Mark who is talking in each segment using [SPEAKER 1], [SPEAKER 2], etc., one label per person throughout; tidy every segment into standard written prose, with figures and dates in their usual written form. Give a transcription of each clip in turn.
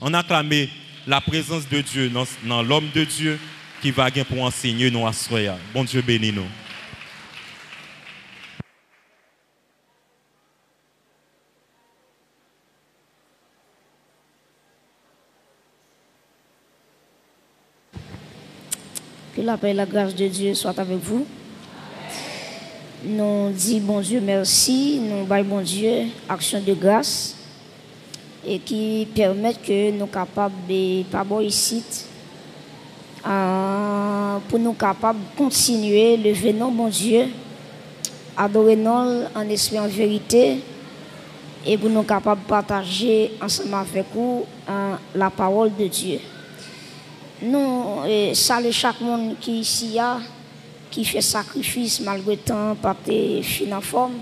[SPEAKER 1] On acclame la présence de Dieu dans l'homme de Dieu qui va pour enseigner nous à soya. Bon Dieu bénis nous.
[SPEAKER 2] Que la paix et la grâce de Dieu soient avec vous. Nous disons bon Dieu merci, nous baillons bon Dieu action de grâce et qui permettent que nous capables de pas ici pour nous capables de continuer le venant bon Dieu, adorer nous en esprit en vérité et pour nous capables de partager ensemble avec vous la parole de Dieu. Nous saluons chaque monde qui ici qui fait sacrifice malgré temps par tes fin en forme.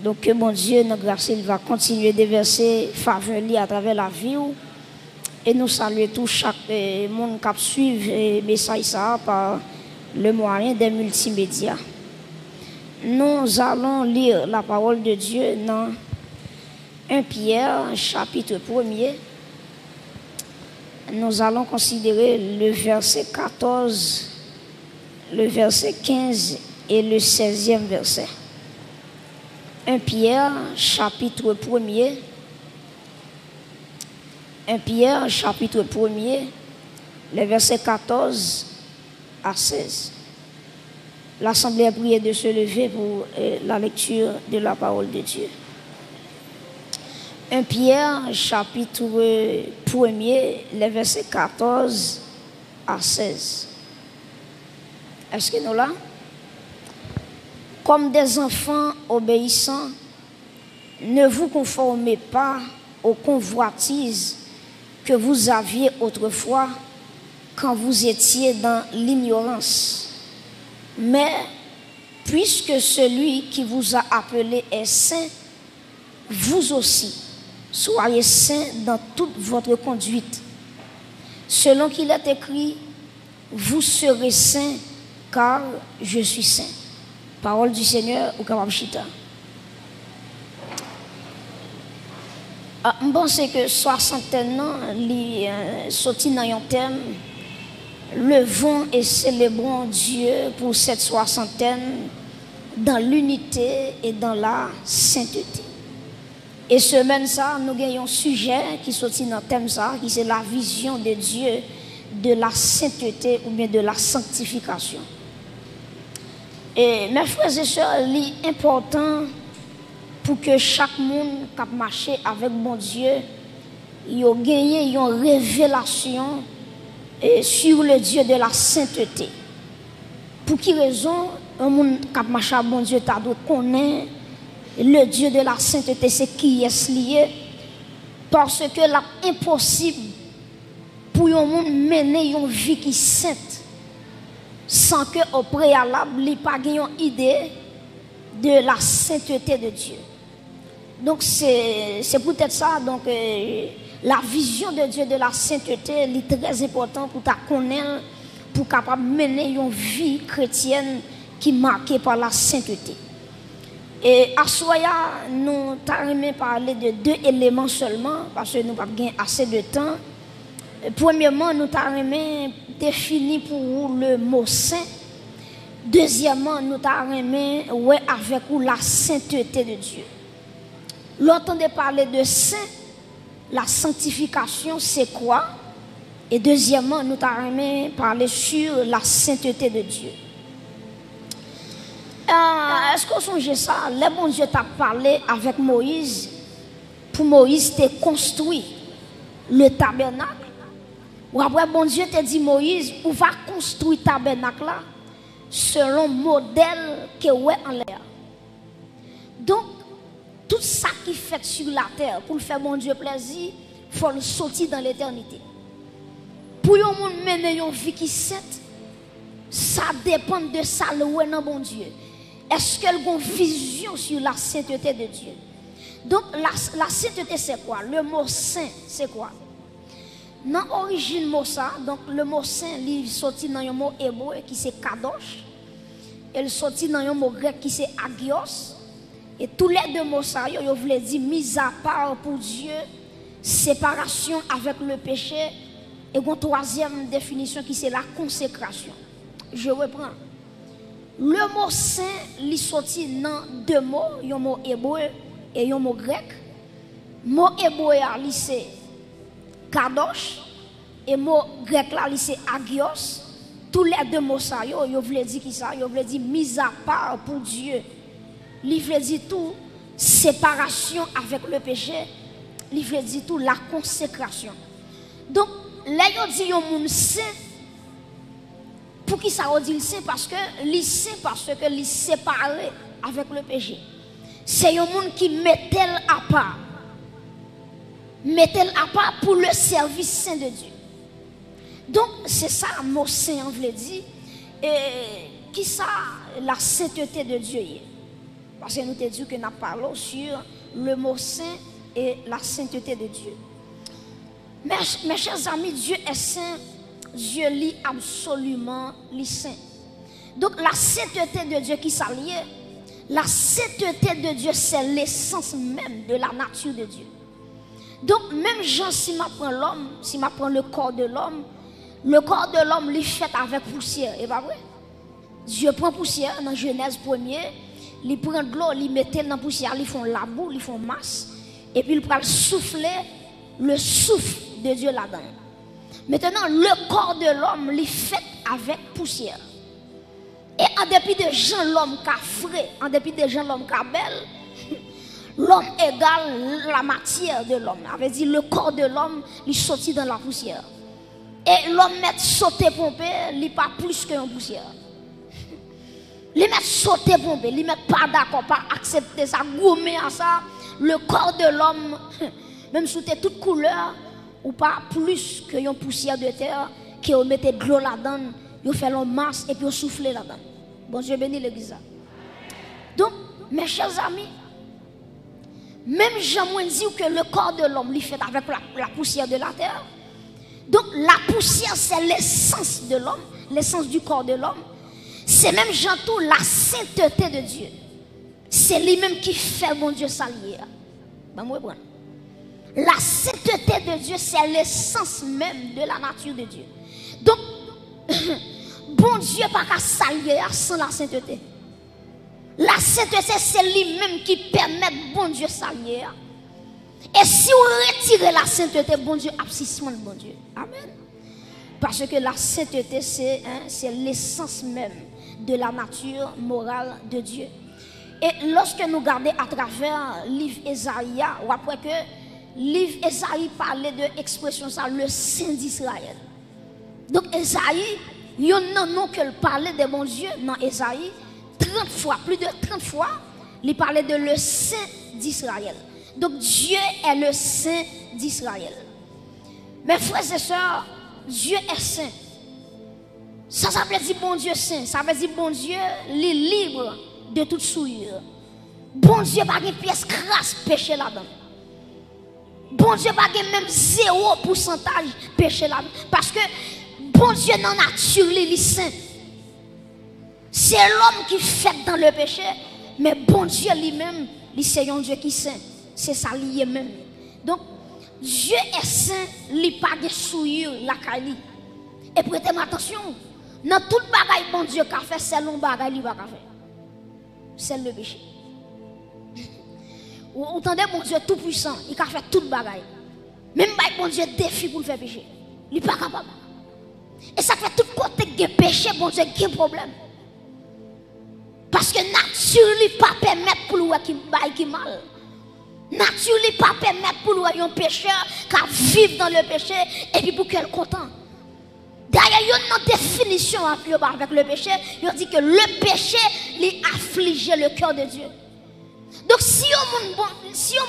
[SPEAKER 2] Donc que mon Dieu, notre grâce, il va continuer de verser faveur à travers la vie. Et nous saluons tout chaque monde qui suit le message par le moyen des multimédias. Nous allons lire la parole de Dieu dans 1 Pierre, chapitre 1er. Nous allons considérer le verset 14, le verset 15 et le 16e verset. 1 Pierre, chapitre 1er. 1 Pierre, chapitre 1er, les versets 14 à 16. L'Assemblée a prié de se lever pour la lecture de la parole de Dieu. 1 Pierre, chapitre 1er, les versets 14 à 16. Est-ce que nous là? Comme des enfants obéissants, ne vous conformez pas aux convoitises que vous aviez autrefois quand vous étiez dans l'ignorance. Mais puisque celui qui vous a appelé est saint, vous aussi, soyez saints dans toute votre conduite. Selon qu'il est écrit, vous serez saints car je suis saint. Parole du Seigneur au capable chita. Je pense que soixantaine ans, sorti dans un thème, levons et célébrons Dieu pour cette soixantaine dans l'unité et dans la sainteté. Et semaine ça, nous avons un sujet qui sortit dans le thème ça, qui c'est la vision de Dieu de la sainteté ou bien de la sanctification. Et mes frères et sœurs, c'est important pour que chaque monde qui marche avec mon Dieu, il ait gagné une révélation sur le Dieu de la sainteté. Pour quelle raison un monde qui marche avec mon Dieu doit connaître le Dieu de la sainteté, c'est qui est lié? Parce que c'est impossible pour un monde mener une vie qui est sainte sans que au préalable, il n'ait pas une idée de la sainteté de Dieu. Donc c'est peut-être ça, donc la vision de Dieu de la sainteté est très importante pour ta connaître, pour capable mener une vie chrétienne qui est marquée par la sainteté. Et à Soya, nous allons parler de deux éléments seulement, parce que nous n'avons pas assez de temps. Premièrement, nous allons définir pour vous le mot saint. Deuxièmement, nous allons avec vous la sainteté de Dieu. L'entendez parler de saint, la sanctification, c'est quoi? Et deuxièmement, nous allons parler sur la sainteté de Dieu. Est-ce qu'on songe ça? Le bon Dieu t'a parlé avec Moïse. Pour Moïse, t'es construit le tabernacle. Ou après, bon Dieu t'a dit Moïse, on va construire le tabernacle là selon le modèle que ouais en l'air. Donc, tout ça qui fait sur la terre pour faire mon Dieu plaisir, il faut le sortir dans l'éternité. Pour un monde mener une vie qui est sainte, ça dépend de ça le ouais dans bon Dieu. Est-ce qu'elle a une vision sur la sainteté de Dieu? Donc, la sainteté, c'est quoi? Le mot saint, c'est quoi? Dans l'origine mot ça, donc le mot saint, il sorti dans un mot hébreu qui c'est kadosh. Il sorti dans un mot grec qui c'est agios. Et tous les deux mots ça, ils voulaient dire mis à part pour Dieu séparation avec le péché. Et une troisième définition qui c'est la consécration. Je reprends. Le mot saint, il sorti dans deux mots, un mot hébreu et un mot grec. Le mot hébreu, c'est kadosh, et le mot grec, c'est agios. Tous les deux mots, ça, yo voulait dire qui ça? Yo voulait dire mise à part pour Dieu. Il veut dire tout séparation avec le péché. Il veut dire tout la consécration. Donc, là, yo dit yon moun saint. Pour qui ça dit saint? Parce que saint parce que il séparé avec le péché. C'est un monde qui met-elle à part. Met-elle à part pour le service saint de Dieu. Donc, c'est ça, le mot saint, on veut dire. Et qui ça, la sainteté de Dieu? Parce que nous te dit que nous parlons sur le mot saint et la sainteté de Dieu. Mes chers amis, Dieu est saint. Dieu lit absolument les saints. Donc la sainteté de Dieu qui s'allie, la sainteté de Dieu c'est l'essence même de la nature de Dieu. Donc même Jean, si m'apprend l'homme, si m'apprend le corps de l'homme l'est fait avec poussière, et pas vrai? Dieu prend poussière dans Genèse 1er, il prend de l'eau, il met dans la poussière, ils font la boue, ils font masse, et puis il prend souffler le souffle de Dieu là-dedans. Maintenant, le corps de l'homme est fait avec poussière. Et en dépit de gens, l'homme qui a frais, en dépit de gens, l'homme qui a belle, l'homme égale la matière de l'homme. Ça veut dire le corps de l'homme, il sorti dans la poussière. Et l'homme met sauter pompé, il n'est pas plus qu'une poussière. Il met sauter pompé, il met pas d'accord, pas accepter ça, gommer à ça. Le corps de l'homme, même sous toute couleur, ou pas plus que une poussière de terre, qui on mettait de l'eau là-dedans, on fait l'eau masse et puis on souffle là-dedans. Bon Dieu bénit l'église. Donc, mes chers amis, même Jean dit que le corps de l'homme est fait avec la poussière de la terre. Donc, la poussière, c'est l'essence de l'homme, l'essence du corps de l'homme. C'est même Jean tout la sainteté de Dieu. C'est lui-même qui fait mon Dieu s'allier. Ben, moi, bon. La sainteté de Dieu, c'est l'essence même de la nature de Dieu. Donc, bon Dieu n'a pas qu'à s'allier sans la sainteté. La sainteté, c'est lui-même qui permet bon Dieu s'allier. Et si on retire la sainteté, bon Dieu, abscissement de bon Dieu. Amen. Parce que la sainteté, c'est l'essence même de la nature morale de Dieu. Et lorsque nous regardons à travers le livre Ésaïe, ou après que livre Ésaïe parlait de l'expression ça, le Saint d'Israël. Donc Ésaïe, il y a un nom que parlait de mon Dieu dans Ésaïe, 30 fois, plus de 30 fois, il parlait de le Saint d'Israël. Donc Dieu est le Saint d'Israël. Mes frères et sœurs, Dieu est saint. Ça veut dire bon Dieu saint, ça veut dire bon Dieu les libre de toute souillure. Bon Dieu pas une pièce crasse péché là-dedans. Bon Dieu pas même 0% péché là-dedans. Parce que bon Dieu dans la nature, il est saint. C'est l'homme qui fait dans le péché, mais bon Dieu lui-même, c'est un Dieu qui est saint. C'est ça lié même. Donc, Dieu est saint, il n'est pas de souillure, la cali. Et prêtez attention, dans tout le bagage, bon Dieu qu'a fait, c'est le bagage, il va faire. C'est le péché. Vous entendez, bon Dieu tout puissant, il a fait tout le bagage. Même bon Dieu défi pour le faire péché. Il n'est pas capable. Et ça fait tout côté de péché, bon Dieu, qui a un problème. Parce que nature ne pas permettre pour lui qui mal. Nature ne pas permettre pour lui un pécheur qui vivre dans le péché et puis pour qu'elle content. D'ailleurs, il y a une définition avec le péché. Il dit que le péché lui afflige le cœur de Dieu. Donc si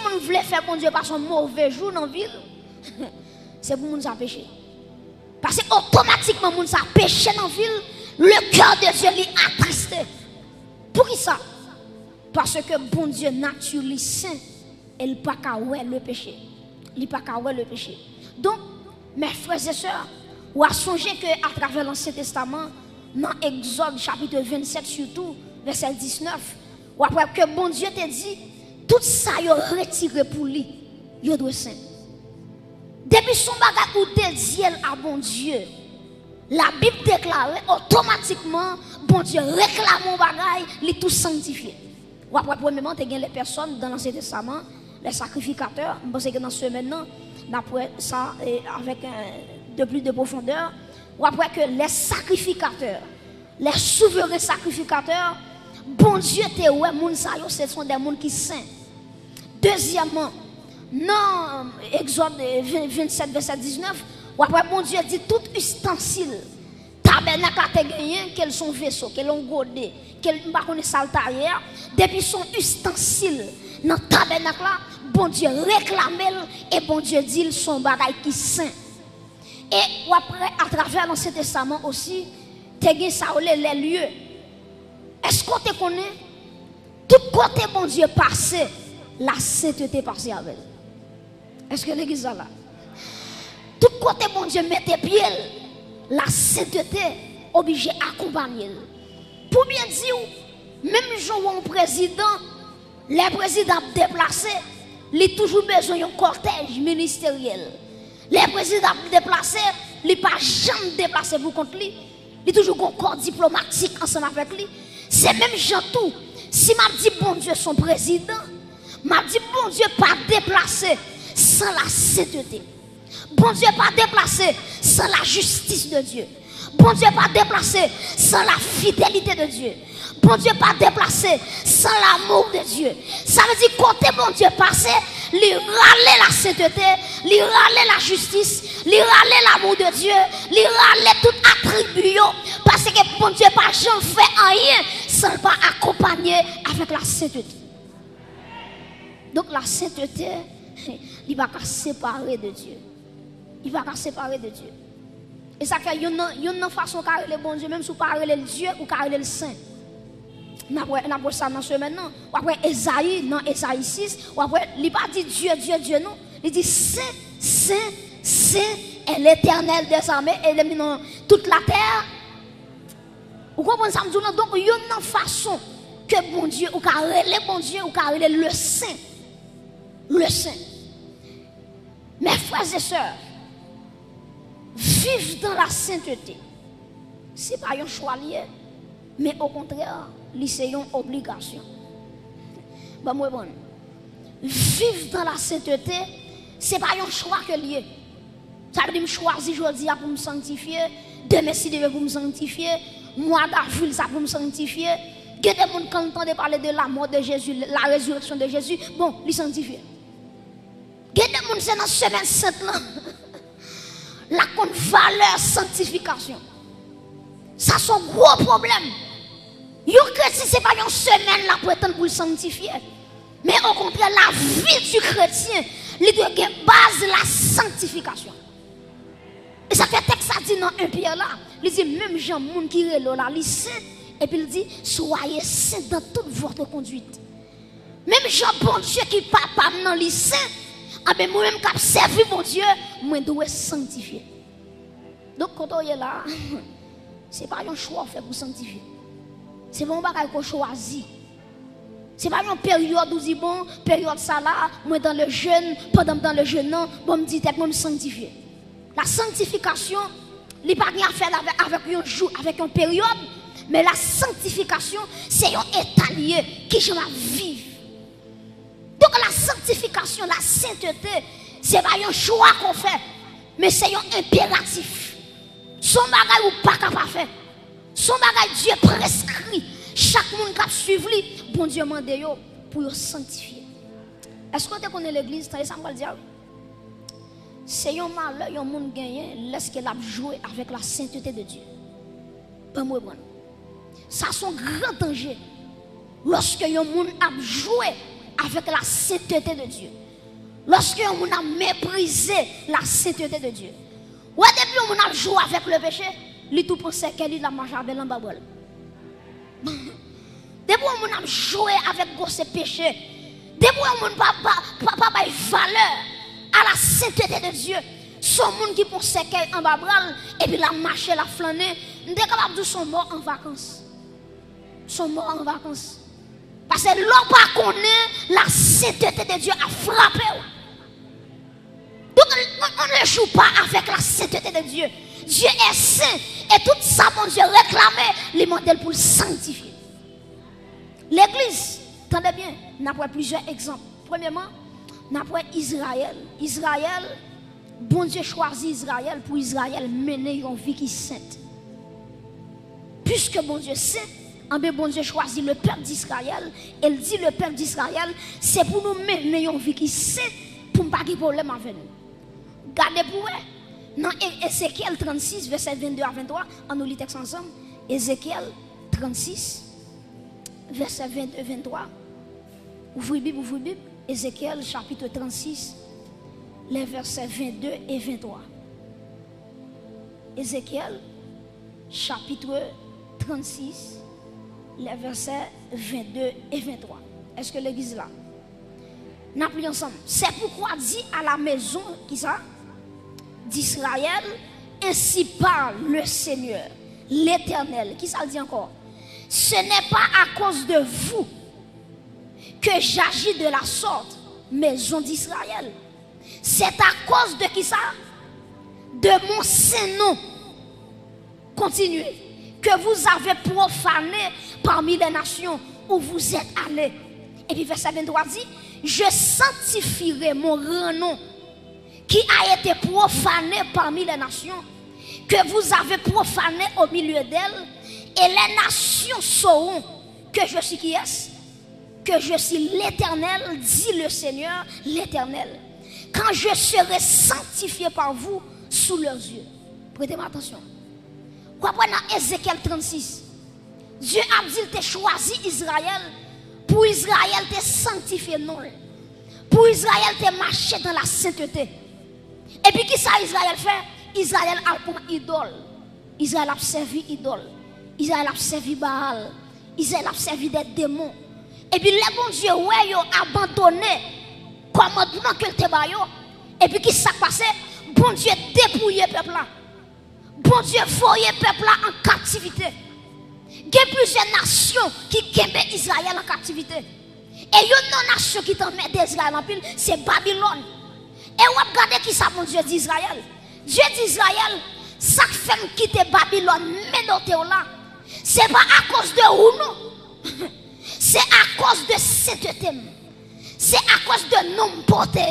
[SPEAKER 2] on voulait faire bon Dieu par son mauvais jour dans la ville, c'est pour nous pécher. Parce que automatiquement, nous avons péché dans la ville, le cœur de Dieu lui attristé. Pour qui ça? Parce que bon Dieu naturellement saint, il n'a pas qu'à le péché. Il n'a pas qu'à le péché. Donc, mes frères et sœurs, ou à songer qu'à travers l'Ancien Testament, dans Exode chapitre 27 surtout, verset 19, ou après que bon Dieu te dit, tout ça il retiré pour lui, il doit saint. Depuis son bagage ou dédié à bon Dieu, la Bible déclare automatiquement, bon Dieu réclame mon bagage, il est tout sanctifié. Ou après, premièrement, tu as les personnes dans l'Ancien Testament, les sacrificateurs. Je pense que dans ce maintenant, après ça, avec de plus de profondeur, ou après que les sacrificateurs, les souverains sacrificateurs, bon Dieu, ce sont des gens qui sont saints. Deuxièmement, dans Exode 27, verset 19, ou après, bon Dieu dit tout ustensile, tabernacle a gagné, quels sont vaisseaux, quels ont godé, quels ne sont pas depuis son ustensile, dans le tabernacle là, bon Dieu réclame et bon Dieu dit son bagage qui saint. Et après, à travers l'Ancien Testament aussi, tu as ça les lieux. Est-ce qu'on te connaît? Tout côté bon Dieu passé, la sainteté passée avec. Est-ce que l'église est là? Tout côté bon Dieu mette pied, la sainteté obligée d'accompagner. Pour bien dire, même jour un président, les présidents déplacés, ils ont toujours besoin d'un cortège ministériel. Les présidents déplacés, ils ne sont pas jamais déplacés pour contre lui. Ils ont toujours un corps diplomatique ensemble avec lui. C'est même gens tout. Si je dis bon Dieu son président, je dis bon Dieu pas déplacé sans la sainteté. Bon Dieu pas déplacé sans la justice de Dieu. Bon Dieu pas déplacé sans la fidélité de Dieu. Bon Dieu pas déplacé sans l'amour de Dieu. Ça veut dire côté bon Dieu passé, lui râler la sainteté, lui râler la justice, lui râler l'amour de Dieu, lui râler tout attribut parce que bon Dieu pas jamais fait rien sans pas accompagner avec la sainteté. Donc la sainteté, il va pas séparer de Dieu. Il va pas séparer de Dieu. Et ça fait une façon de parler le bon Dieu, même si vous parlez le Dieu ou parlez le Saint. On a ça dans ce maintenant. Ou après Esaïe, dans Esaïe 6, ou après, il n'a pas dit Dieu, Dieu, Dieu, non. Il dit Saint, Saint, Saint est l'éternel des armées, et il est mis dans toute la terre. Vous comprenez ça? Donc, il y a une façon que bon Dieu, ou carré bon Dieu, ou carré le Saint. Le Saint. Mes frères et sœurs, vivre dans la sainteté, ce n'est pas un choix lié, mais au contraire, c'est une obligation. Vivre dans la sainteté, ce n'est pas un choix que lié. Ça veut dire que je choisis aujourd'hui pour me sanctifier, demain si je veux pour me sanctifier, moi d'avril ça pour me sanctifier. Il y a des gens qui entendent parler de la mort de Jésus, la résurrection de Jésus, bon, les sanctifier. Il y a des gens qui sont dans la semaine sainte là. La valeur sanctification. Ça c'est un gros problème. Yo chrétien c'est pas une semaine là pour attendre pour le sanctifier. Mais au contraire la vie du chrétien, il doit avoir base la sanctification. Et ça fait texte ça dit dans un Pierre là, il dit même gens monde qui relo là, il saint et puis il dit soyez saints dans toute votre conduite. Même gens bon Dieu qui papa dans le saint. Ah ben moi-même qui servi mon Dieu, moi dois sanctifier. Donc quand on est là, c'est pas un choix fait pour sanctifier. C'est pas un bagage qu'on choisit. C'est pas une période où on dit bon, période ça là, moi dans le jeûne, pendant dans le jeûne non, bon me dit tête moi me sanctifier. La sanctification, il pas rien à faire avec un jour, avec une période, mais la sanctification, c'est un état lié qui je vais vivre. Donc la sanctification, la sainteté, ce n'est pas un choix qu'on fait, mais c'est un impératif. Son bagage ou pas capable de faire. Son bagage Dieu prescrit. Chaque monde qui suit lui, bon Dieu mande pour sanctifier. Est-ce que tu connais l'église? Ça me dire. C'est un malheur, un monde gagné, lorsqu'il a joué avec la sainteté de Dieu. Ça c'est un grand danger. Lorsque un monde a joué avec la sainteté de Dieu. Lorsque on a méprisé la sainteté de Dieu. Ou depuis on a joué avec le péché, lui tout pensait qu'elle la marche avec en babol. Depuis on a joué avec ce péché, depuis on n'a pas valeur à la sainteté de Dieu. Son monde qui pensait qu'elle en babol et puis la marche la flâner, on est capable de son mort en vacances. Son mort en vacances. Parce que l'homme pas connaît la sainteté de Dieu a frappé. Donc, on ne joue pas avec la sainteté de Dieu. Dieu est saint. Et tout ça, mon Dieu, réclamait les modèles pour le sanctifier. L'église, attendez bien, nous avons plusieurs exemples. Premièrement, nous avons Israël. Israël, bon Dieu choisit Israël pour Israël mener une vie qui est sainte. Puisque bon Dieu est saint, bon Dieu choisit le peuple d'Israël. Elle dit le peuple d'Israël, c'est pour nous mener une vie qui est sainte, pour ne pas avoir de problème avec nous. Gardez pour vous, dans Ézéchiel 36, verset 22 à 23, on nous lit texte ensemble. Ézéchiel 36, verset 22 à 23. Ouvrez Bible, ouvrez Bible. Ézéchiel chapitre 36, les versets 22 et 23. Ézéchiel chapitre 36, les versets 22 et 23. Est-ce que l'église est là? Nous appelons ensemble. C'est pourquoi dit à la maison qui ça d'Israël, ainsi parle le Seigneur, l'Éternel. Qui ça dit encore? Ce n'est pas à cause de vous que j'agis de la sorte, maison d'Israël. C'est à cause de qui ça? De mon saint nom. Continuez. Que vous avez profané parmi les nations où vous êtes allés. Et puis verset 23 dit, je sanctifierai mon grand nom qui a été profané parmi les nations, que vous avez profané au milieu d'elles, et les nations sauront que je suis qui est-ce? Que je suis l'Éternel, dit le Seigneur, l'Éternel. Quand je serai sanctifié par vous sous leurs yeux. Prêtez-moi attention. Vous comprenez dans Ézéchiel 36, Dieu a dit qu'il a choisi Israël pour Israël te sanctifier non. Pour Israël te marcher dans la sainteté. Et puis qui ça Israël fait? Israël a pour idole. Israël a servi idole. Israël a servi Baal. Israël a servi des démons. Et puis les bon Dieu ouais yo abandonné commandement que te ba yo. Et puis qui ça passé? Bon Dieu dépouillé peuple là. Bon Dieu voyait peuple là en captivité. Il y a plusieurs nations qui gardent Israël en captivité. Et une nation qui t'en met d'Israël en pile, c'est Babylone. Et vous regardez qui ça, mon Dieu d'Israël. Dieu d'Israël, ça fait quitter Babylone, mais dans là. C'est pas à cause de vous, non. C'est à cause de sainteté. C'est à cause de nom porté.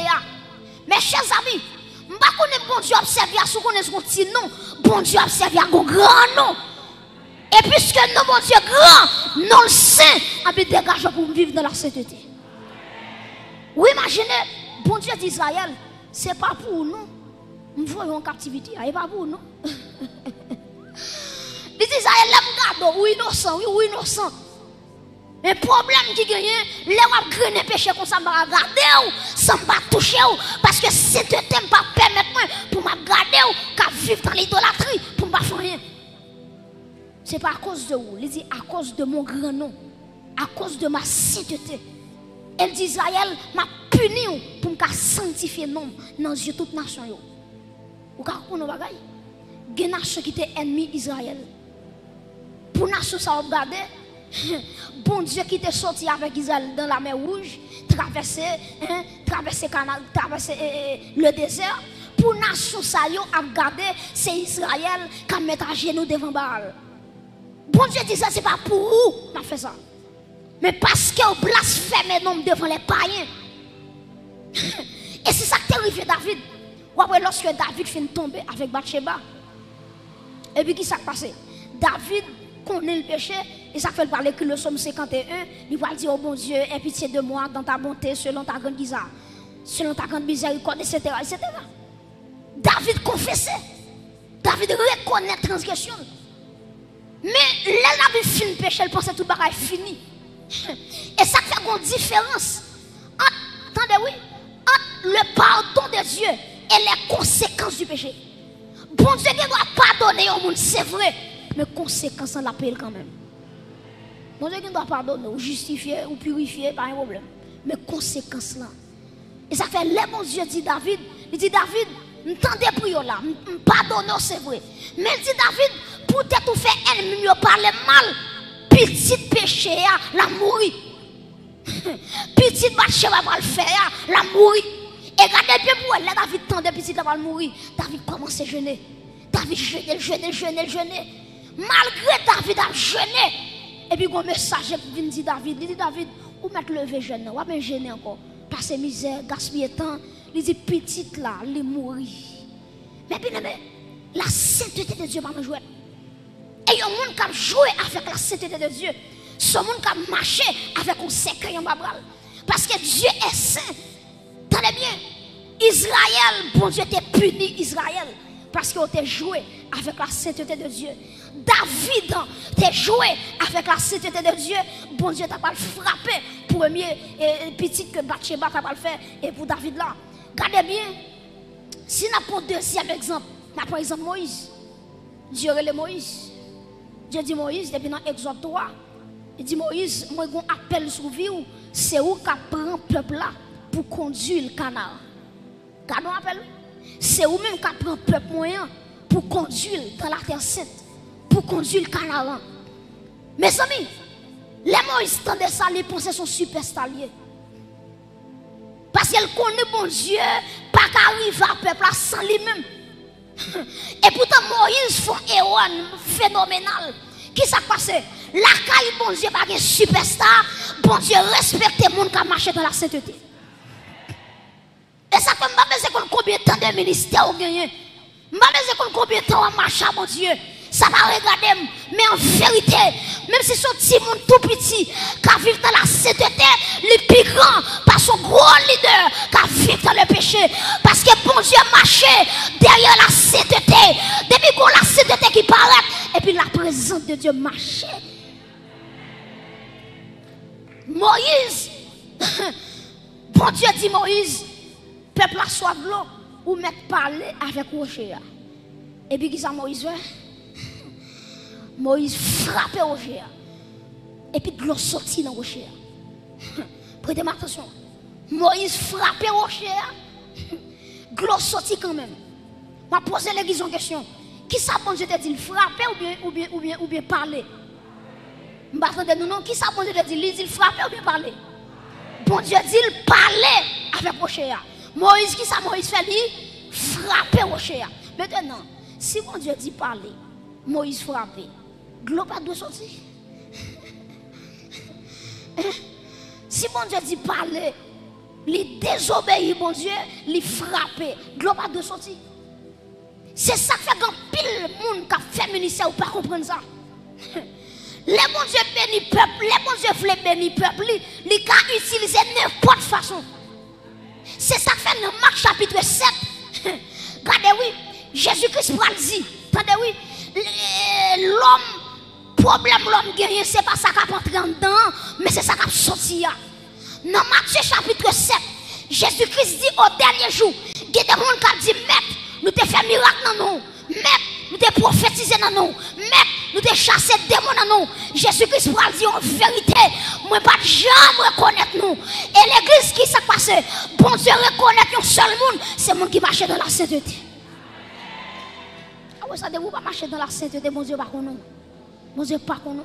[SPEAKER 2] Mes chers amis, je ne sais pas bon Dieu observe à ce qu'on est petit nom. Bon Dieu observe à un grand nom. Et puisque nous, mon Dieu grand, non le saint, on peut dégager pour vivre dans la sainteté. Vous imaginez, bon Dieu d'Israël, ce n'est pas pour nous. Nous voyons en captivité, ce n'est pas pour nous. Les Israël, les gars, oui, innocent, oui, innocent. Mais le problème qui gagne, les gens qui grainent péché comme ça, je vais regarder, ça ne va pas toucher, parce que sainteté ne va pas permettre pour me garder, qu'à vivre dans l'idolâtrie, pour ne pas faire rien. Ce n'est pas à cause de vous, il dit à cause de mon grand nom, à cause de ma sainteté. Elle dit Israël m'a puni pour me sanctifier nom dans les yeux de toute nation. Vous comprenez ce bagay? Il y a des nations qui étaient ennemis d'Israël. Pour nation ça regarder, bon Dieu qui était sorti avec Israël dans la mer Rouge, traverser le désert. Pour nation ça a regardé, c'est Israël qui a mis à genoux devant Baal. Bon Dieu dit ça, ce n'est pas pour vous qu'on a fait ça. Mais parce que vous blasphémez nom devant les païens. Et c'est ça qui est arrivé David. Après, lorsque David finit de tomber avec Bathsheba, et puis qui s'est passé? David connaît le péché, et ça fait parler que le psaume 51, il va dire, oh bon Dieu, aie pitié de moi dans ta bonté, selon ta grande misère, selon ta grande miséricorde, etc., etc. David confessait. David reconnaît la transgression. Mais là, la fin de péché, elle pensait tout le bagage fini. Et ça fait une différence attendez, oui, entre le pardon de Dieu et les conséquences du péché. Bon Dieu ne doit pardonner au monde, c'est vrai, mais conséquences, on l'appelle quand même. Bon Dieu ne doit pardonner, ou justifier, ou purifier, pas un problème. Mais conséquences là. Et ça fait, les bon Dieu dit David, il dit David, m'tendez pour là, pardonner, c'est vrai. Mais il dit David, pour te tout faire ennemi, parler mal, petit péché, la mourir. Petit Bathsheba va le faire, la mourir. Et regardez bien pour elle, là, David tendait petit là va mourir. David commence à jeûner. David jeûner. Malgré David a jeûné. Et puis, un message qui vient dire David, il dit David, où mettre lever jeûne, ou bien jeûner encore. Passer misère, gaspiller temps. Il dit petite là, il mourir. Mais bien aimé, la sainteté de Dieu va me jouer. Et il y a un monde qui a joué avec la sainteté de Dieu. Ce monde qui a marché avec un secret en babral. Parce que Dieu est saint. Tenez bien, Israël, bon Dieu t'a puni Israël. Parce qu'il t'a joué avec la sainteté de Dieu. David t'a joué avec la sainteté de Dieu. Bon Dieu t'a pas frappé. Premier petit que Bathsheba t'a pas fait. Et pour David là. Regardez bien. Si nous prenons deuxième exemple. Nous prenons exemple Moïse. Dieu relève Moïse. Dieu dit Moïse, depuis dans Exode 3. Il dit Moïse, moi j'ai un appel sur vie. C'est où qui prend le peuple là pour conduire le canal. Gardons appel. C'est où même qui prend le peuple moyen pour conduire dans la terre sainte. Pour conduire le canal. Mes amis, les Moïse tendait ça, les pensées sont super staliers. Parce qu'elle connaît bon Dieu, pas qu'arrive à peuple sans lui-même. Et pourtant Moïse fait un héros phénoménal. Qui s'est passé? La caille bon Dieu pas un superstar. Bon Dieu respecte les gens qui marchent dans la sainteté. Et ça fait que combien de temps de ministère vous gagnez. Je combien de temps on marche mon Dieu. Ça va regarder, mais en vérité, même si son petit monde tout petit, qui vit dans la sainteté, les plus grands, par son gros leader, qui vit dans le péché. Parce que bon Dieu marché derrière la sainteté. Depuis qu'on la sainteté qui paraît, et puis la présence de Dieu marchait. Moïse, bon Dieu dit Moïse, peuple a soif de l'eau, ou mettre parler avec Rocher. Et puis qui ça Moïse fait? Moïse frappe Rocher. Et puis de l'eau sortit dans Rocher. Prêtez attention. Moïse frappe Rocher. De l'eau sortit quand même. Je vais poser l'église en question. Qui ça bon Dieu te dit? Frapper ou bien parler? Je vais attendre non. Qui ça bon Dieu te dit? Il dit frapper ou bien parler? Bon Dieu dit parler avec Rocher. Moïse, qui ça Moïse fait? Il frapper Rocher. Maintenant, si bon Dieu dit parler, Moïse frappe. De l'eau pas de sortir. Si bon Dieu dit parler, il désobéit, bon Dieu, il frappe. De l'eau pas de sortir. C'est ça qui fait qu'un pile monde qui a fait ministère ou pas comprendre ça. Les bon Dieu bénit peuple, les bon Dieu voulait bénir peuple, il a utilisé n'importe façon. C'est ça qui fait dans Marc chapitre 7. Regardez, oui, Jésus-Christ va le dire. Attendez, oui, l'homme. Problème l'homme gagne, c'est pas ça qui a entré en dedans, mais c'est ça qui a sorti. Dans Matthieu chapitre 7, Jésus-Christ dit au dernier jour, il y a des gens qui ont dit, Maître, nous t'ai fait miracle dans nous, Maître, nous t'ai prophétisé dans nous, Maître, nous t'ai chassé des démons dans nous. Jésus-Christ va dire en vérité, moi pas jamais reconnaître nous. Et l'église qui s'est passée, bon Dieu reconnaît un seul monde, c'est le monde qui marche dans la sainteté. Ah oui, ça ne veut pas marcher dans la sainteté, bon Dieu pas qu'on nous. Bon Dieu pas qu'on nous.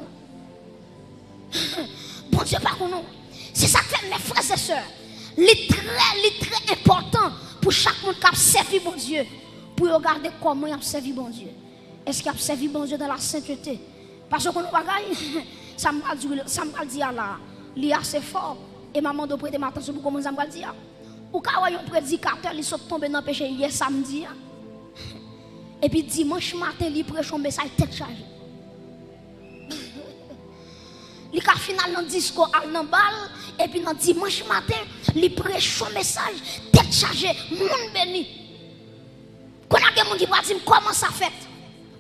[SPEAKER 2] Bon Dieu pas qu'on nous. C'est ça que fait mes frères et sœurs. C'est très important pour chaque monde qui a servi bon Dieu. Pour regarder comment il a servi bon Dieu. Est-ce qu'il a servi bon Dieu dans la sainteté? Parce que nous bagaille, ça m'a dit là, il est assez fort. Et maman doit prêter attention pour comment ça m'a dit. Ou quand un prédicateur, il sont tombés dans le péché hier samedi. Et puis dimanche matin, il prêche un message tête chargée. Il a final dans le discours à l'embal et puis dans dimanche matin, il prêche son message tête chargée, monde béni. Quand il y a des gens qui vont dire comment ça fait.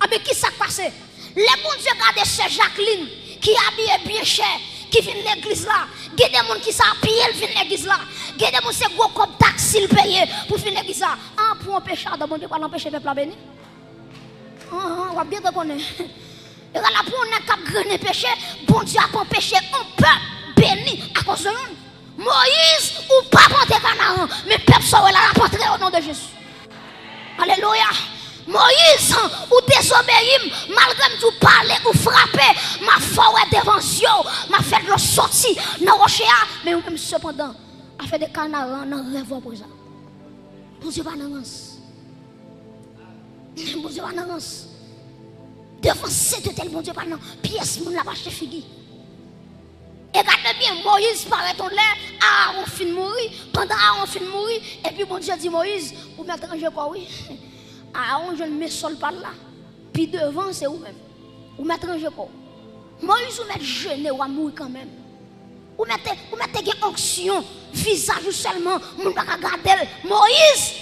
[SPEAKER 2] Ah mais qui s'est passé? Les bons Dieu regardent sœur Jacqueline qui habille bien cher, qui vient de l'église là. Il y a des gens qui s'habillent, qui viennent de l'église là. Il y a des gens qui sont comme taxi payé pour venir de l'église là. Ah pour un pécheur, bon Dieu pas l'empêcher de peuple béni. On va bien te connaître. Et là, pour un cap grand péché, bon Dieu a empêché un peuple béni à cause de nous. Moïse, ou pas monter Canaan, mais peuple soit là à rentrer au nom de Jésus. Alléluia. Moïse, ou désobéir, malgré tout parler ou frapper, ma foi devant Dieu, m'a fait le sortir dans le rocher, mais cependant, a fait des Canaan dans le rêve pour ça. Bon Dieu, pas d'avance. Bon Dieu, pas d'avance. Devant cette tel bon Dieu, pas d'avance. Pièce, mon la vache de figui. Et regardez bien, Moïse paraît en l'air, Aaron fin de mourir, pendant Aaron fin de mourir, et puis bon Dieu dit Moïse, vous mettez en jeu quoi, oui. Aaron, je ne mets sol par là. Puis devant, c'est vous-même. Vous mettez en jeu quoi. Moïse, vous mettez jeûner ou à mourir quand même. Vous mettez une onction, visage seulement, vous ne pouvez pas regarder. Moïse,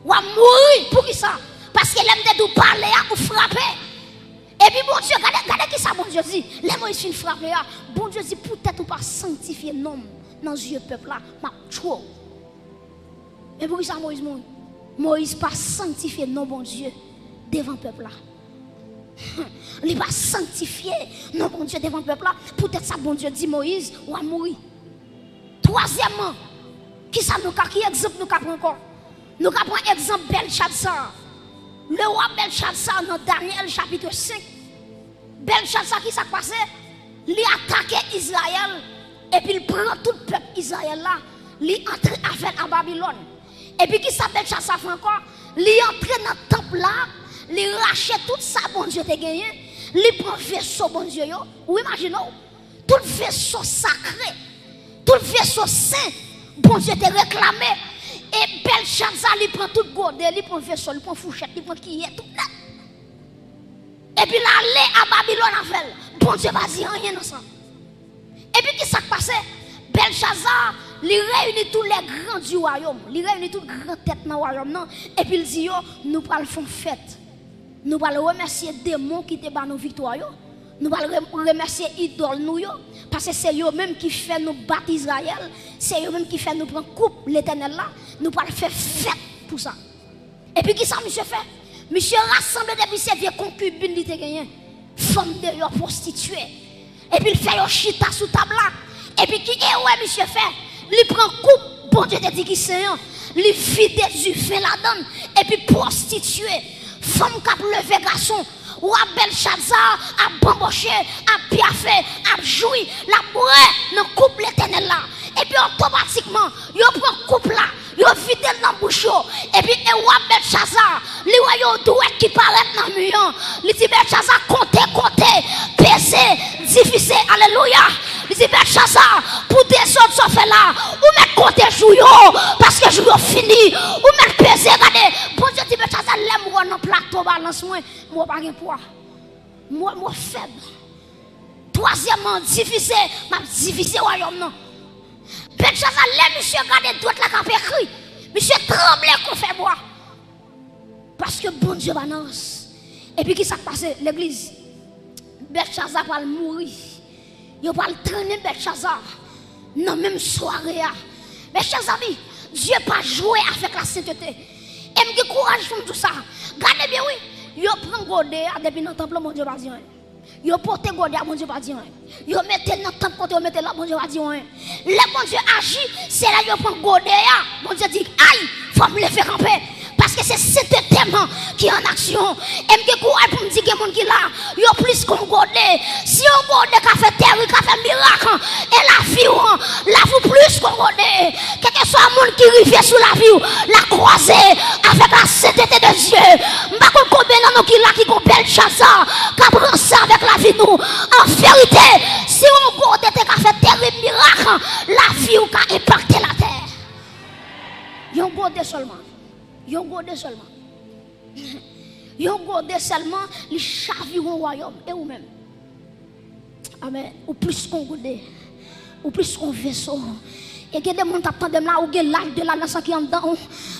[SPEAKER 2] ou à mourir, pour qui ça? Parce qu'il aime de parler ou frapper. Et puis bon Dieu, regardez qui ça bon Dieu dit. Les Moïse fin frapper, bon Dieu dit peut-être ou pas sanctifier nom dans les yeux peuple là, m'a trop. Mais pour qui ça Moïse mourit? Moïse pas sanctifier non bon Dieu devant peuple là. Il va sanctifier non bon Dieu devant peuple là. Peut-être ça bon Dieu dit Moïse ou à mourir. Troisièmement, qui ça nous qui exemple nous prend encore? Nous prenons exemple Belshazzar. Le roi Belshazzar dans Daniel chapitre 5. Belshazzar qui s'est passé? Il attaque Israël et puis il prend tout le peuple Israël là, il entre avec en Babylone. Et puis qui s'appelle Belshazzar fait encore? Il entre dans le temple là, il rachète tout ça bon Dieu te gagné, il prend vaisseau bon Dieu yo. Ou imaginez tout le vaisseau sacré, tout le vaisseau saint bon Dieu te réclamé. Et Belshazzar, il prend tout godé, il prend vaisseau, il prend fourchette, il prend qui est tout là. Et puis là, aller à Babylone avec bon Dieu va dire rien dans ça. Et puis qui s'est passé? Belshazzar, il réunit tous les grands du royaume, il réunit toutes les grandes têtes dans le royaume. Et puis il dit, nous allons faire fête. Nous allons remercier les démons qui étaient dans nos victoires. Nous allons remercier les idoles nous. Parce que c'est eux-mêmes qui fait nous battre Israël. C'est eux-mêmes qui fait nous prendre coupe l'éternel là. Nous allons faire fête pour ça. Et puis qui ça monsieur fait? Monsieur rassemble depuis ses vieux concubines qui étaient gagnées. Femmes de leur prostituées. Et puis il fait un chita sous table là. Et puis qui est ouais monsieur fait? Il prend coupe, bon Dieu te dit qui c'est. Il vide du vin la donne. Et puis prostituée. Femme qui a levé garçon. Ou à Belshazzar, à bambocher, à piaffer, à jouir, la bourrée, dans coupe l'éternel là. Et puis automatiquement, il prend coupe là, il vide dans la bouche. Et puis, et ou à Belshazzar, il voit un douette qui paraît dans le mur. Il dit Belshazzar, comptez, pesez, diffusez, alléluia. Il dit Belshazzar, pour des autres ça fait là, ou mettre compter jouyo, parce que jouyo fini, ou mettre peser, regardez. Bon Dieu dit Belshazzar, l'aime ou non plateau balance moi pas de poids. Moi faible. Troisièmement, diffusé, m'a diffusé royaume non. Belshazzar, l'aime monsieur regardez droite la cap écrit. Monsieur tremble qu'on fait boire. Parce que bon Dieu balance. Et puis qui s'est passé l'église? Belshazzar va mourir. Il va traîner Belshazzar dans même soirée. Mais chers amis, Dieu pas joué avec la sainteté. Et me courage pour tout ça. Regardez bien oui. Yo prend godé depuis dans temple mon Dieu pas dire. Yo porté godé mon Dieu pas dire. Yo mettez dans temple côté yo mettez là mon Dieu pas dire. Le bon Dieu agit, c'est là yo prend godé mon Dieu dit aïe, faut me lever camper. Parce que c'est cet thème qui est en action. Et me courage pour me dire que mon qui là, yo plus qu'on godé. Si on godé qu'a fait terre, qu'a fait miracle et la vie la plus qu'on godé. Quel que soit monde qui rive sous la vie, la croiser avec la sainteté de Dieu. M'pa combien dans nous qui là qui compelle Belshazzar, qui prend ça avec la vie nous. En vérité, si on godé qu'a fait terre et miracle, la vie ou qu'a impacté la terre. Yon godé seulement. Yon godé seulement. Yon godé seulement, les chavires au royaume. Et ou même. Amen. Ou plus qu'on godé. Ou plus qu'on vaisseau. Et il y a des gens qui attendent là, ou il y a l'âge de la nation qui est en dedans.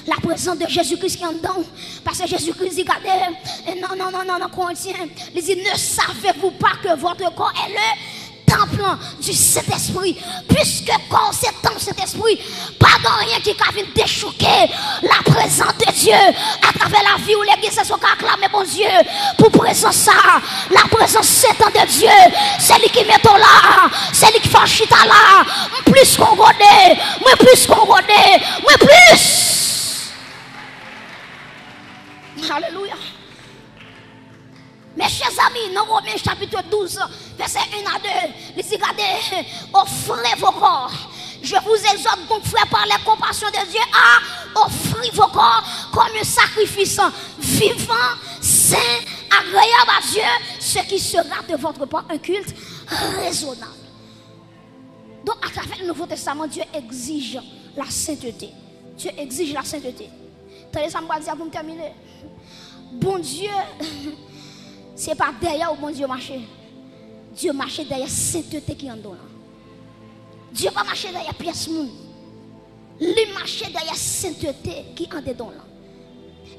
[SPEAKER 2] La présence de Jésus-Christ qui est en dedans. Parce que Jésus-Christ dit, regardez, non, Corinthiens. Il dit, ne savez-vous pas que votre corps est le temple du Saint-Esprit, puisque quand c'est temple Saint-Esprit, pas de rien qui va venir déchouquer la présence de Dieu à travers la vie où l'église se sont acclamés, bon Dieu, pour présence ça, la présence Satan de Dieu, c'est lui qui met là, c'est lui qui fait chita là, plus qu'on connaît, moi plus qu'on connaît, moi plus. Alléluia. Mes chers amis, dans Romains chapitre 12, verset 1 à 2, il dit, regardez, offrez vos corps Je vous exhorte donc, frères, par les compassions de Dieu, à offrir vos corps comme un sacrifice vivant, saint, agréable à Dieu, ce qui sera de votre part un culte raisonnable. Donc, à travers le Nouveau Testament, Dieu exige la sainteté. Dieu exige la sainteté. Tenez, ça me va dire pour me terminer. Bon Dieu, c'est pas derrière où bon Dieu marche. Dieu marche derrière la sainteté qui est en dedans. Dieu va marcher derrière pièce moun. Il marche derrière la sainteté qui est en dedans.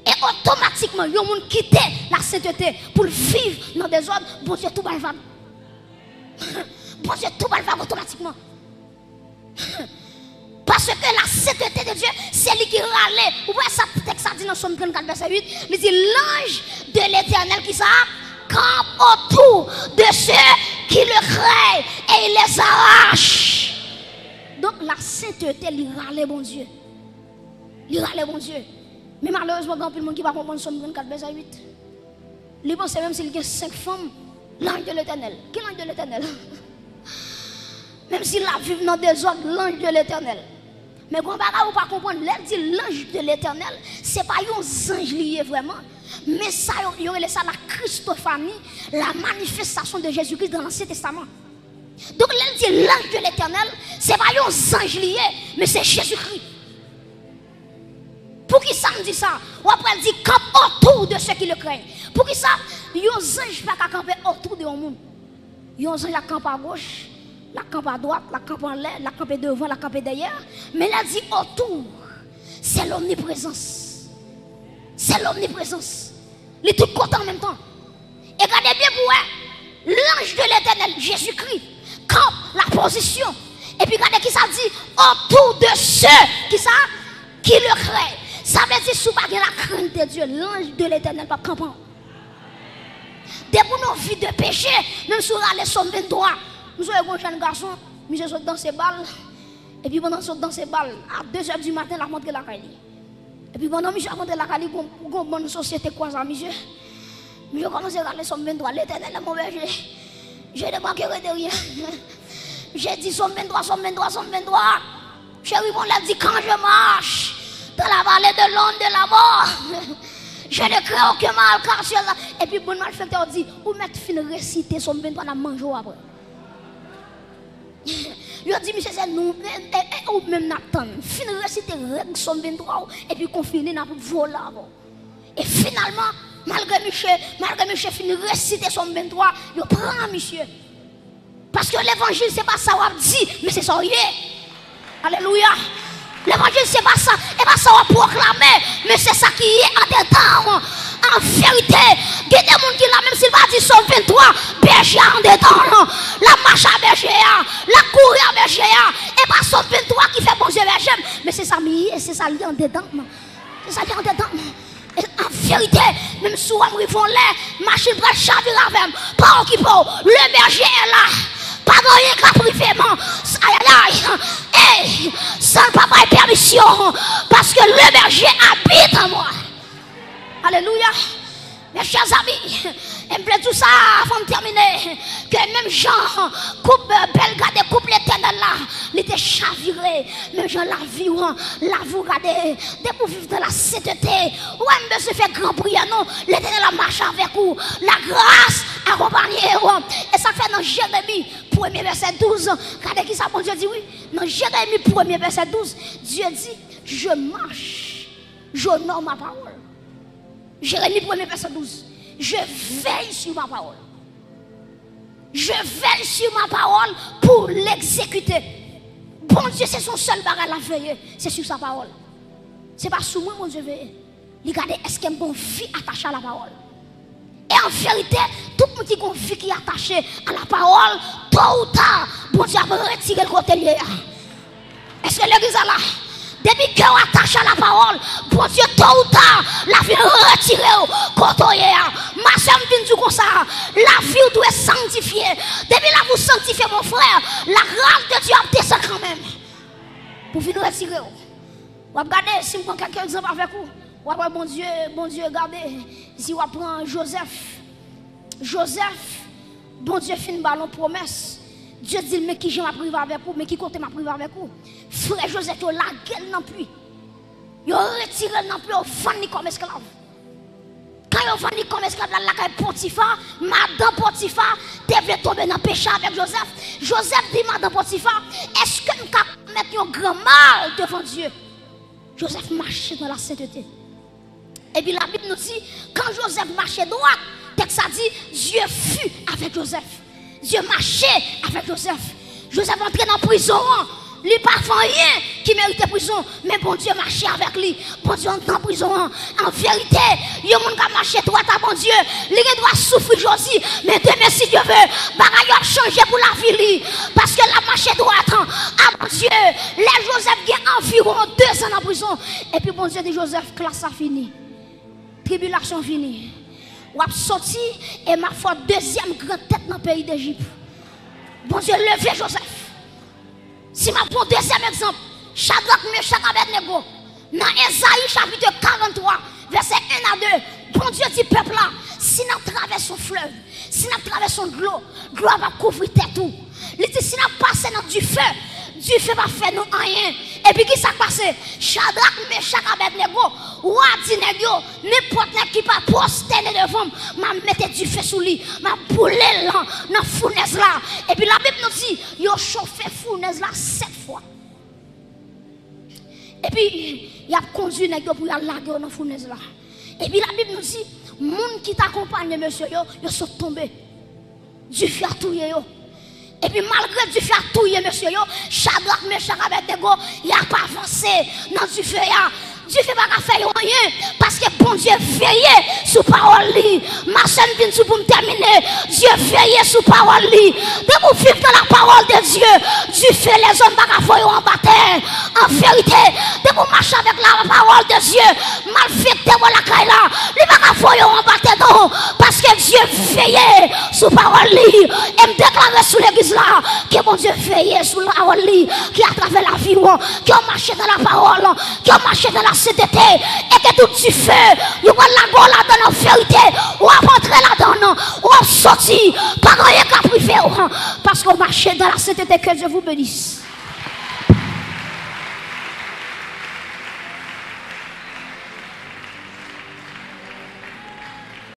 [SPEAKER 2] Et automatiquement, il y a des gens qui quittent la sainteté pour vivre dans des ordres. Bon Dieu, tout va le faire. Bon Dieu, tout va le faire automatiquement. Parce que la sainteté de Dieu, c'est lui qui râle. Vous voyez ça, texte ça dit dans Somme 34, verset 8. Il dit l'ange de l'Éternel qui ça campe autour de ceux qui le craignent et il les arrache. Donc la sainteté, il râle bon Dieu. Il râle bon Dieu. Mais malheureusement, il y a beaucoup de monde qui va comprendre Somme 34, verset 8. Il pense même s'il y a 5 femmes, l'ange de l'Éternel. Qui est l'ange de l'Éternel? Même s'il a vécu dans des ordres, l'ange de l'Éternel. Mais quand on ne peut pas comprendre, l'ange de l'Éternel, ce n'est pas un ange lié vraiment. Mais ça, il y aurait ça la Christophanie, la manifestation de Jésus-Christ dans l'Ancien Testament. Donc, l'ange de l'Éternel, ce n'est pas un ange lié, mais c'est Jésus-Christ. Pour qui ça me dit ça? Ou après, elle dit campe autour de ceux qui le craignent. Pour qui ça? Il y a un ange qui camper autour de monde. Il y a un ange qui campe à gauche. La campe à droite, la campe en l'air, la campe devant, la campe derrière. Mais là dit autour, c'est l'omniprésence. C'est l'omniprésence. Il est tout content en même temps. Et regardez bien pour l'ange de l'Éternel, Jésus-Christ, campe la position. Et puis regardez qui ça dit autour de ceux qui le craignent. Ça veut dire sous pas la crainte de Dieu, l'ange de l'Éternel pas campant. Dès pour nos vies de péché, même sur les Somme 23. Nous sommes un jeune garçon, monsieur saute dans ses balles. Et puis pendant saute dans ses balles, à 2h du matin, la montre la caille. Et puis pendant monsieur a montré la caille, une bonne société quoi ça, monsieur. Monsieur commence à regarder Somme 23, l'Éternel est mon berger. Je ne manquerai de rien. J'ai dit Somme 23, Somme 23, Somme 23. Chérie, mon l'a dit quand je marche dans la vallée de l'ombre de la mort. Je ne crains aucun mal car sur là. Et puis bon malfaiteur dit, où mettre fin réciter Somme 23 dans manger après. Il a dit, monsieur, c'est nous, ou même Nathan, fin réciter règle Somme 23, et puis qu'on finit dans voler. Et finalement, malgré monsieur finit réciter Somme 23, il prend monsieur. Parce que l'évangile, c'est pas ça qu'on dit, mais c'est ça. Alléluia. L'évangile, c'est pas ça, et pas ça qu'on proclame, mais c'est ça qui est en dedans. En vérité, il y a des gens qui, même s'il va dire Somme 23, berger en dedans, la marche à berger, la courir à berger, et pas Somme 23 qui fait bon Dieu berger, mais c'est ça, c'est ça lié en dedans. C'est ça lié en dedans. En vérité, même si on rivons l'air, machine va chavirer avec, pas occupé, le berger est là. Pas rien qu'à privément. Aïe aïe. Et sans papa et permission. Parce que le berger habite en moi. Alléluia. Mes chers amis, et me plaît tout ça avant de terminer. Que même Jean, coupe Belgade, coupe l'Éternel là, il était chaviré. Même Jean la vie, regardez. Dès pour vivre dans la sainteté, ouais, mais se fait grand prière, non. L'Éternel a marché avec vous. La grâce accompagnée. Et ça fait dans Jérémie, 1er verset 12. Regardez qui ça, bon Dieu dit oui. Dans Jérémie, 1er verset 12, Dieu dit, je marche, j'honore ma parole. Jérémie 1er verset 12. Je veille sur ma parole. Je veille sur ma parole pour l'exécuter. Bon Dieu, c'est son seul bagage à veiller. C'est sur sa parole. Ce n'est pas sur moi, mon Dieu, veille. Regardez, est-ce qu'il y a une bonne vie attachée à la parole? Et en vérité, tout le monde qui a une vie qui est attachée à la parole, tôt ou tard, bon Dieu va retirer le côté lié. Est-ce que l'église est là? Depuis qu'on attache à la parole, bon Dieu, tôt ou tard, la vie retirée, ma soeur me dit comme ça, la vie doit être sanctifiée. Depuis là, vous sanctifiez mon frère, la grâce de Dieu a descend quand même. Pour venir retirer. Vous regardez, si vous prenez quelques exemples avec vous, vous regardez, bon Dieu, regardez, si vous prenez Joseph, bon Dieu fait une ballon promesse. Dieu dit, mais qui j'aime privé avec vous, mais qui compte m'a privé avec vous. Frère Joseph, il a la gueule dans le puits. Il a retiré dans le puits, il a vendu comme esclave. Quand il a vendu comme esclave, la caille Potiphar, madame Potiphar, devait tomber dans le péché avec Joseph. Joseph dit, madame Potiphar, est-ce que nous pouvons mettre un grand mal devant Dieu? Joseph marchait dans la sainteté. Et puis la Bible nous dit, quand Joseph marchait droit, texte a dit, Dieu fut avec Joseph. Dieu marchait avec Joseph. Joseph entrait dans la prison. Lui pas fait rien qui méritait prison, mais bon Dieu marchait avec lui. Bon Dieu entre en prison. En vérité, il y a des gens qui marchent droit à bon Dieu. Les gens doivent souffrir aujourd'hui, mais demain si Dieu veut, bagaille a changé pour la vie. Parce que la marche droite à bon Dieu. Les Joseph a environ 2 ans en prison. Et puis bon Dieu dit Joseph, classe a fini. Tribulation finie. Ou a sorti et ma foi deuxième grande tête dans le pays d'Égypte. Bon Dieu levez Joseph. Si je prends deuxième exemple, Shadrach, Meshach, Abednego, dans Ésaïe chapitre 43, verset 1 à 2, bon Dieu dit peuple là, si nous traversons un fleuve, si nous traversons de l'eau va couvrir tout. Il dit si nous passons dans du feu va faire nous rien. Et puis qui s'est passé? Shadrach, Meshach, Abednego, ou a dit n'importe qui pas prosterner devant, m'a mettre du feu sous lui, m'a brûlé là, dans la fournaise là. Et puis la Bible nous dit, il a chauffé la fournaise là 7 fois. Et puis, il a conduit les gens pour aller laguer dans la fournaise là. Et puis la Bible nous dit, les gens qui t'accompagnent, monsieur, ils sont tombés. Du feu a touillé. Et puis malgré du feu à touiller, monsieur, Shadrach, Meshach, Abednego, il n'a pas avancé dans du feu. Dieu ne fait pas faire rien parce que bon Dieu veille sur parole. Ma chaîne vient pour me terminer. Dieu veille sur parole. De vous vivre dans la parole de Dieu, Dieu fait les hommes pas faire en bataille. En vérité, de vous marcher avec la parole de Dieu, mal fait de la caille là, il pas faire en bataille non parce que Dieu veille sur parole. Et me déclarer sur l'église là que bon Dieu veille sur la parole qui à travers la vie, qui a marché dans la parole, qui a marché dans la cet été et que tout du feu, vous prenez la gueule là dans la vérité, ou à rentrer là-dedans, ou à sortir, pas rien qu'à priver, parce qu'on marche dans la sainteté. Que Dieu vous bénisse.